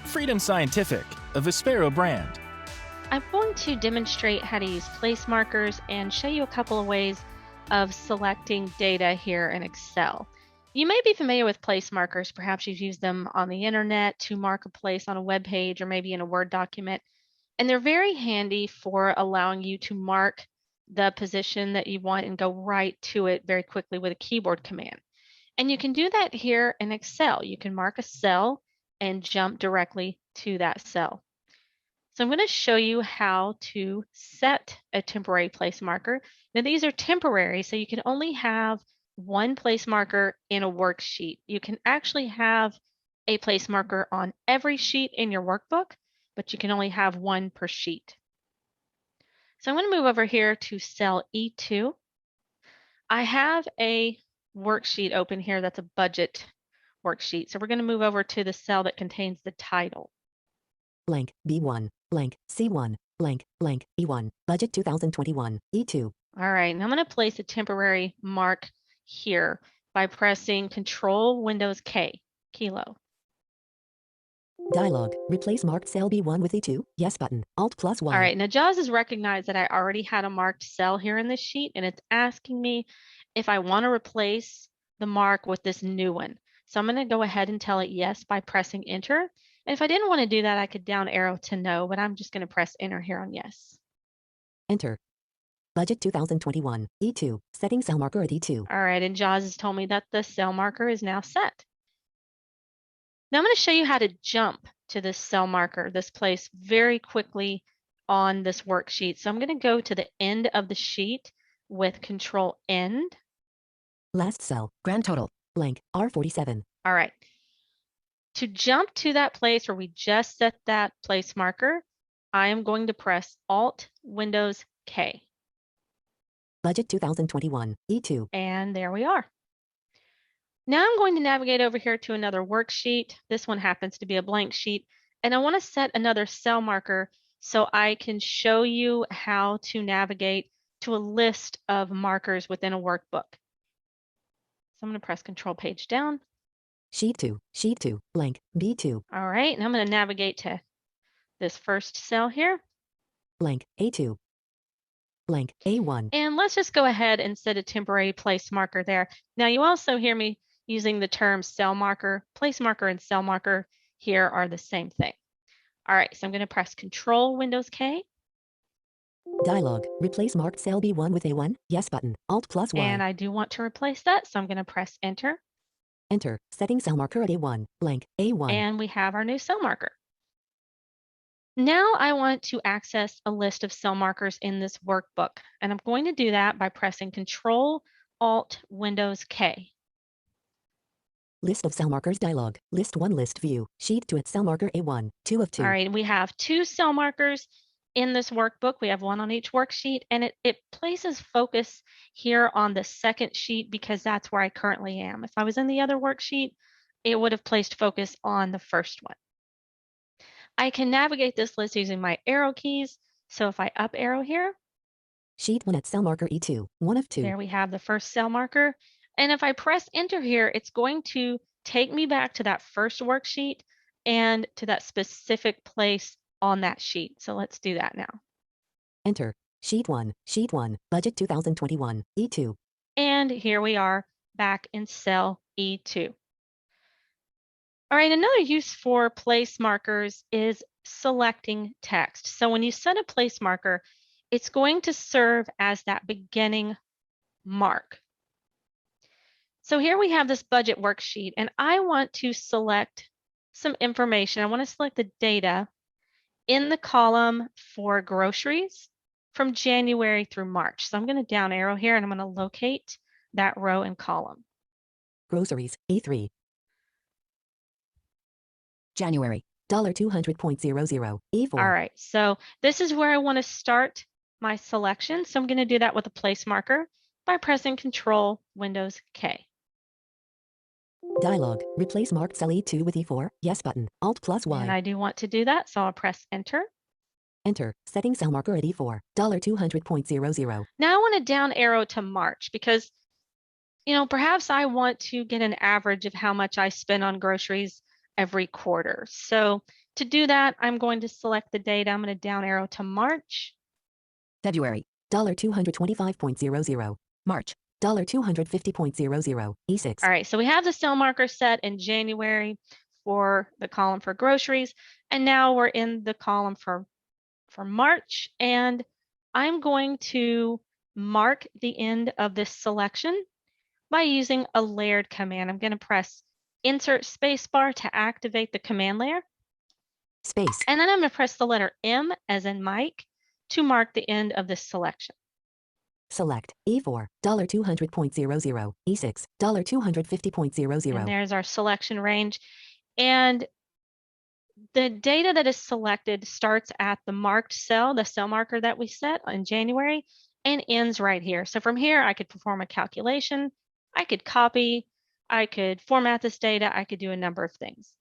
Freedom Scientific, a Vispero brand. I'm going to demonstrate how to use place markers and show you a couple of ways of selecting data here in Excel. You may be familiar with place markers. Perhaps you've used them on the internet to mark a place on a web page or maybe in a Word document. And they're very handy for allowing you to mark the position that you want and go right to it very quickly with a keyboard command. And you can do that here in Excel. You can mark a cell and jump directly to that cell. So I'm going to show you how to set a temporary place marker. Now these are temporary, so you can only have one place marker in a worksheet. You can actually have a place marker on every sheet in your workbook, but you can only have one per sheet. So I'm going to move over here to cell E2. I have a worksheet open here that's a budget worksheet. So we're going to move over to the cell that contains the title. Blank B1, blank C1, blank blank E1, budget 2021, E2. All right, and I'm going to place a temporary mark here by pressing Control Windows K, kilo. Dialog, replace marked cell B1 with E2, yes button, Alt plus Y. All right, now JAWS has recognized that I already had a marked cell here in this sheet, and it's asking me if I want to replace the mark with this new one. So I'm going to go ahead and tell it yes by pressing Enter. And if I didn't want to do that, I could down arrow to no, but I'm just going to press Enter here on yes. Enter. Budget 2021, E2, setting cell marker at E2. All right, and JAWS has told me that the cell marker is now set. Now I'm going to show you how to jump to this cell marker, this place, very quickly on this worksheet. So I'm going to go to the end of the sheet with Control End. Last cell, grand total, blank, R47. All right. To jump to that place where we just set that place marker, I am going to press Alt Windows K. Budget 2021, E2. And there we are. Now I'm going to navigate over here to another worksheet. This one happens to be a blank sheet, and I want to set another cell marker so I can show you how to navigate to a list of markers within a workbook. So I'm going to press Control Page Down. Sheet 2, blank, B2. All right, and I'm going to navigate to this first cell here. Blank, A2. Blank, A1. And let's just go ahead and set a temporary place marker there. Now you also hear me using the term cell marker. Place marker and cell marker here are the same thing. All right, so I'm going to press Control Windows K. Dialog, replace marked cell B1 with A1, yes button, Alt plus Y. And I do want to replace that, so I'm going to press Enter. Enter, setting cell marker at A1, blank, A1. And we have our new cell marker. Now I want to access a list of cell markers in this workbook, and I'm going to do that by pressing Control Alt Windows K. List of cell markers dialog, list 1 list view, sheet 2 at cell marker A1, 2 of 2. All right, we have 2 cell markers in this workbook. We have 1 on each worksheet, and it places focus here on the second sheet because that's where I currently am. If I was in the other worksheet, it would have placed focus on the first one. I can navigate this list using my arrow keys. So if I up arrow here, sheet 1 at cell marker E2, 1 of 2. There we have the first cell marker. And if I press Enter here, it's going to take me back to that first worksheet and to that specific place on that sheet. So let's do that now. Enter. Sheet 1, budget 2021, E2. And here we are back in cell E2. All right, another use for place markers is selecting text. So when you set a place marker, it's going to serve as that beginning mark. So here we have this budget worksheet, and I want to select some information. I want to select the data in the column for groceries from January through March. So I'm going to down arrow here, and I'm going to locate that row and column. Groceries, E3. January, $200.00, E4. All right, so this is where I want to start my selection. So I'm going to do that with a place marker by pressing Control Windows K. Dialog, replace marked cell E2 with E4, yes button, Alt plus Y. And I do want to do that, so I'll press Enter. Enter, setting cell marker at E4, $200.00. Now I want to down arrow to March because, perhaps I want to get an average of how much I spend on groceries every quarter. So to do that, I'm going to select the data. I'm going to down arrow to March. February, $225.00. March, $250.00. E6. All right, so we have the cell marker set in January for the column for groceries, and now we're in the column for March, and I'm going to mark the end of this selection by using a layered command. I'm going to press Insert spacebar to activate the command layer. Space. And then I'm going to press the letter M as in Mike to mark the end of this selection. Select E4, $200.00. E6, $250.00. And there's our selection range. And the data that is selected starts at the marked cell, the cell marker that we set in January, and ends right here. So from here, I could perform a calculation, I could copy, I could format this data, I could do a number of things.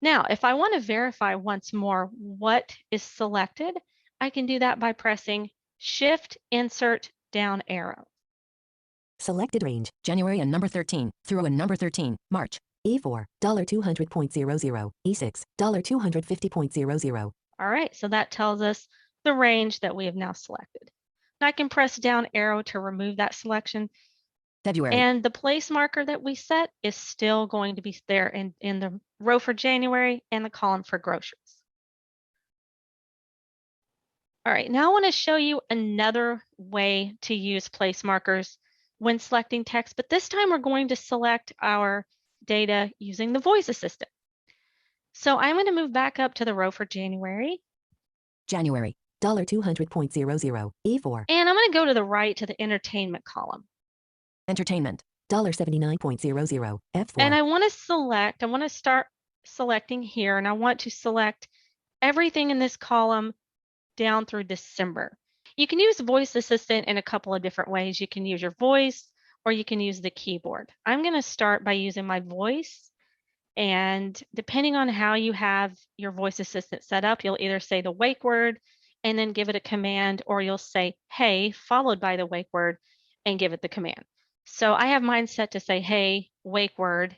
Now, if I want to verify once more what is selected, I can do that by pressing Shift Insert Down Arrow. Selected range, January and number 13, through and number 13, March. E4, $200.00. E6, $250.00. All right, so that tells us the range that we have now selected. And I can press down arrow to remove that selection. February. And the place marker that we set is still going to be there in the row for January and the column for groceries. All right, now I want to show you another way to use place markers when selecting text, but this time we're going to select our data using the voice assistant. So I'm going to move back up to the row for January. January, $200.00. E4. And I'm going to go to the right to the entertainment column. Entertainment, $79.00. F4. And I want to start selecting here, and I want to select everything in this column down through December. You can use Voice Assistant in a couple of different ways. You can use your voice or you can use the keyboard. I'm going to start by using my voice, and depending on how you have your Voice Assistant set up, you'll either say the wake word and then give it a command, or you'll say hey followed by the wake word and give it the command. So I have mine set to say hey wake word,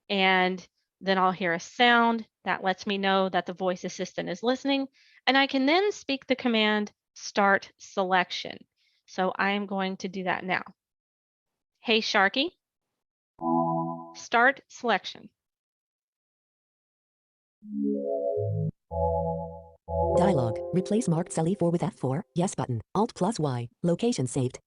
and then I'll hear a sound that lets me know that the voice assistant is listening, and I can then speak the command start selection. So I'm going to do that now. Hey Sharky, start selection. Dialog. Replace marked cell E4 with F4. Yes button. Alt plus Y. Location saved.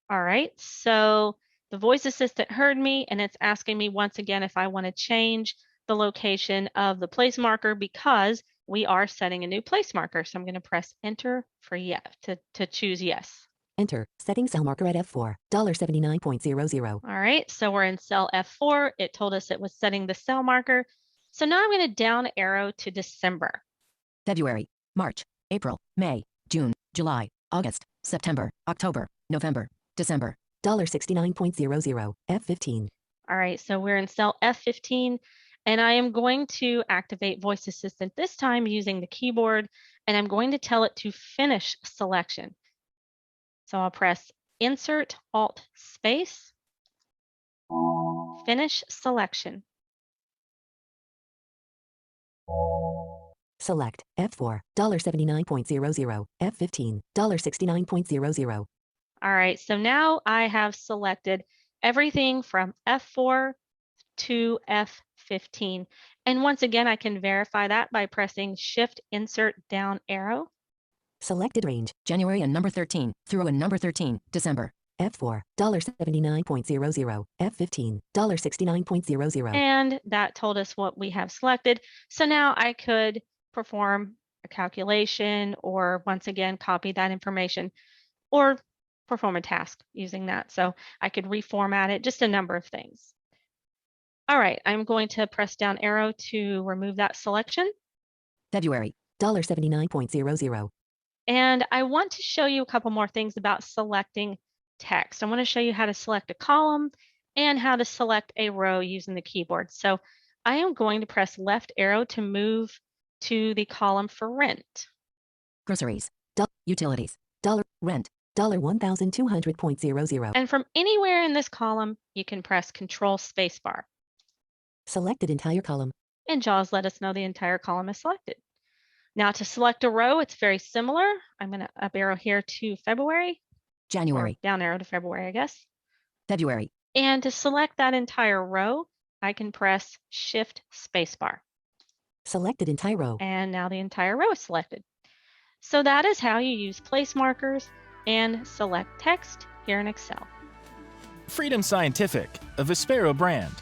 All right, so the voice assistant heard me, and it's asking me once again if I want to change the location of the place marker because we are setting a new place marker. So I'm going to press enter for yes to choose yes. Enter. Setting cell marker at F4. $79.00. All right, so we're in cell F4. It told us it was setting the cell marker. So now I'm going to down arrow to December. February, March, April, May, June, July, August, September, October, November, December. $69.00. F15. All right, so we're in cell F15, and I am going to activate Voice Assistant this time using the keyboard, and I'm going to tell it to finish selection. So I'll press Insert Alt Space, Finish Selection. Select F4, $79.00. F15, $69.00. All right, so now I have selected everything from F4 to F15. And once again, I can verify that by pressing Shift Insert Down Arrow. Selected range, January and number 13, through and number 13, December. F4, $79.00. F15, $69.00. And that told us what we have selected. So now I could perform a calculation, or once again, copy that information, or perform a task using that. So I could reformat it, just a number of things. All right, I'm going to press down arrow to remove that selection. February, $79.00. And I want to show you a couple more things about selecting text. I want to show you how to select a column and how to select a row using the keyboard. So I am going to press left arrow to move to the column for rent. Groceries, utilities, rent, $1,200.00. And from anywhere in this column, you can press Control Spacebar. Selected entire column. and JAWS let us know the entire column is selected. Now to select a row, it's very similar. I'm going to up arrow here to February, or January, down arrow to February, I guess. February, And to select that entire row, I can press Shift Spacebar. selected entire row. And now the entire row is selected. So that is how you use place markers and select text here in Excel. Freedom Scientific, a Vispero brand.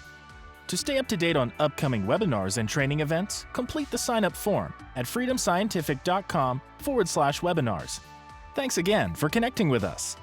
To stay up to date on upcoming webinars and training events, complete the sign-up form at freedomscientific.com/webinars. Thanks again for connecting with us.